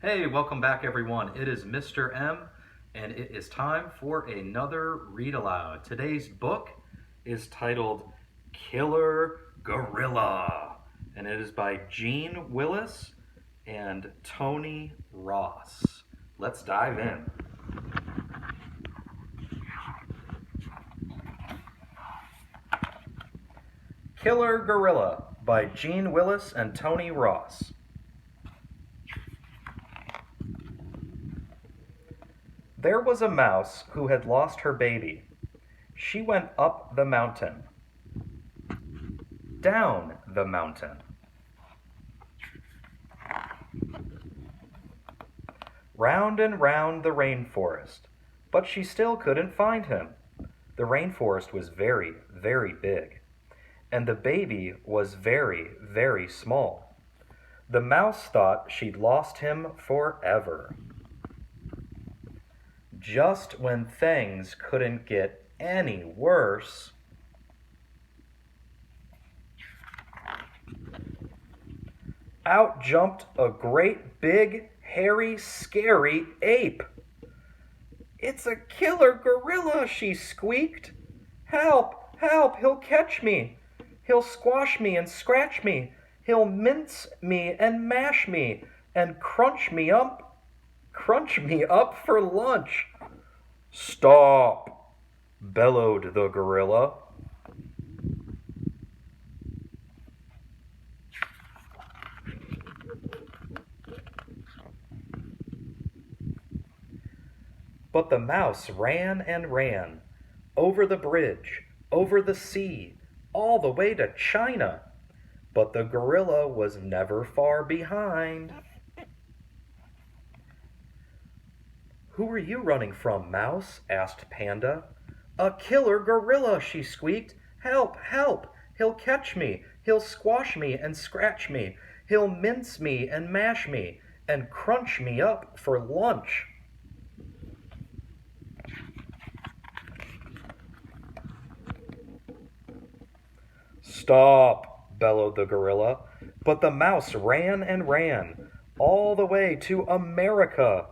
Hey, welcome back everyone. It is Mr. M, and it is time for another read aloud. Today's book is titled Killer Gorilla, and it is by Jeanne Willis and Tony Ross. Let's dive in. Killer Gorilla by Jeanne Willis and Tony Ross. There was a mouse who had lost her baby. She went up the mountain, down the mountain, round and round the rainforest, but she still couldn't find him. The rainforest was very, very big, and the baby was very, very small. The mouse thought she'd lost him forever. Just when things couldn't get any worse, out jumped a great big, hairy, scary ape. "It's a killer gorilla," she squeaked. "Help, help, he'll catch me. He'll squash me and scratch me. He'll mince me and mash me and crunch me up for lunch." "Stop!" bellowed the gorilla. But the mouse ran and ran, over the bridge, over the sea, all the way to China. But the gorilla was never far behind. "Who are you running from, Mouse?" asked Panda. "A killer gorilla," she squeaked. "Help, help! He'll catch me. He'll squash me and scratch me. He'll mince me and mash me and crunch me up for lunch." "Stop!" bellowed the gorilla. But the mouse ran and ran, all the way to America.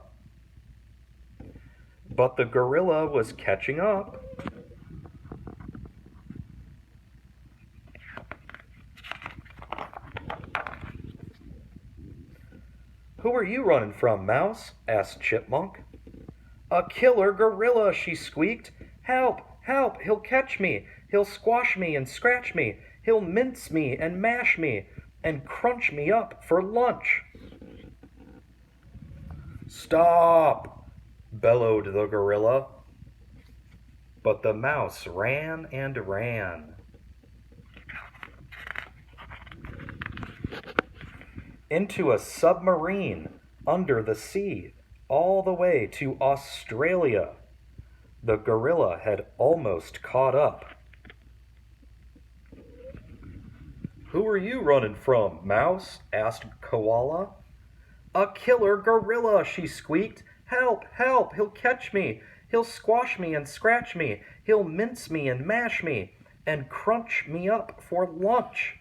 But the gorilla was catching up. "Who are you running from, Mouse?" asked Chipmunk. "A killer gorilla," she squeaked. "Help, help, he'll catch me. He'll squash me and scratch me. He'll mince me and mash me and crunch me up for lunch." "Stop!" bellowed the gorilla. But the mouse ran and ran. Into a submarine, under the sea, all the way to Australia. The gorilla had almost caught up. "Who are you running from, Mouse?" asked Koala. "A killer gorilla," she squeaked. "Help, help, he'll catch me. He'll squash me and scratch me. He'll mince me and mash me and crunch me up for lunch."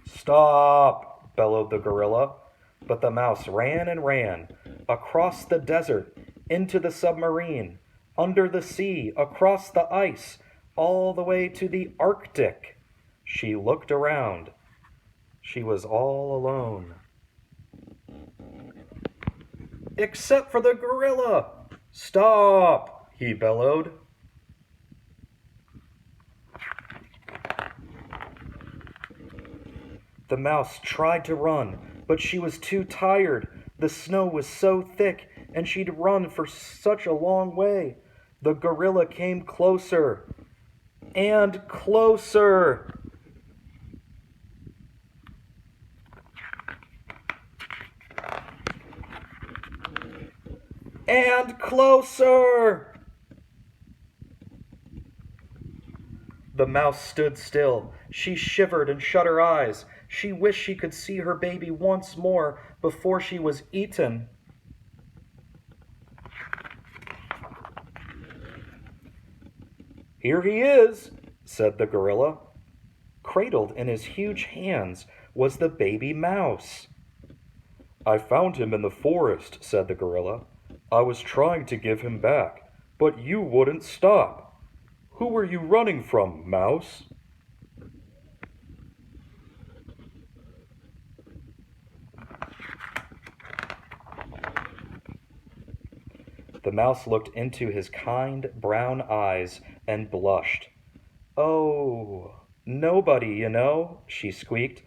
"Stop!" bellowed the gorilla. But the mouse ran and ran, across the desert, into the submarine, under the sea, across the ice, all the way to the Arctic. She looked around. She was all alone. "Except for the gorilla!" "Stop!" he bellowed. The mouse tried to run, but she was too tired. The snow was so thick, and she'd run for such a long way. The gorilla came closer and closer. And closer! The mouse stood still. She shivered and shut her eyes. She wished she could see her baby once more before she was eaten. "Here he is," said the gorilla. Cradled in his huge hands was the baby mouse. I found him in the forest, said the gorilla. I was trying to give him back, but you wouldn't stop. Who were you running from, Mouse? The mouse looked into his kind brown eyes and blushed. Oh, nobody, she squeaked.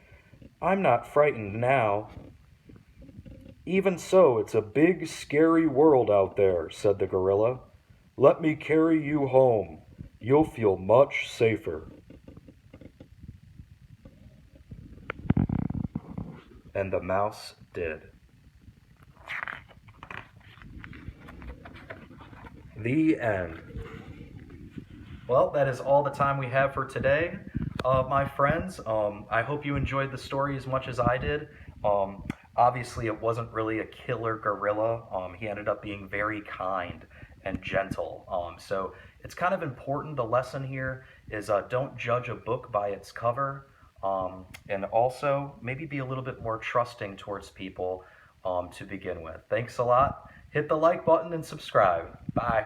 I'm not frightened now. Even so, it's a big, scary world out there, said the gorilla. Let me carry you home. You'll feel much safer. And the mouse did. The end. Well, that is all the time we have for today, my friends. I hope you enjoyed the story as much as I did. Obviously, it wasn't really a killer gorilla. He ended up being very kind and gentle. So it's kind of important. The lesson here is don't judge a book by its cover. And also maybe be a little bit more trusting towards people to begin with. Thanks a lot. Hit the like button and subscribe. Bye.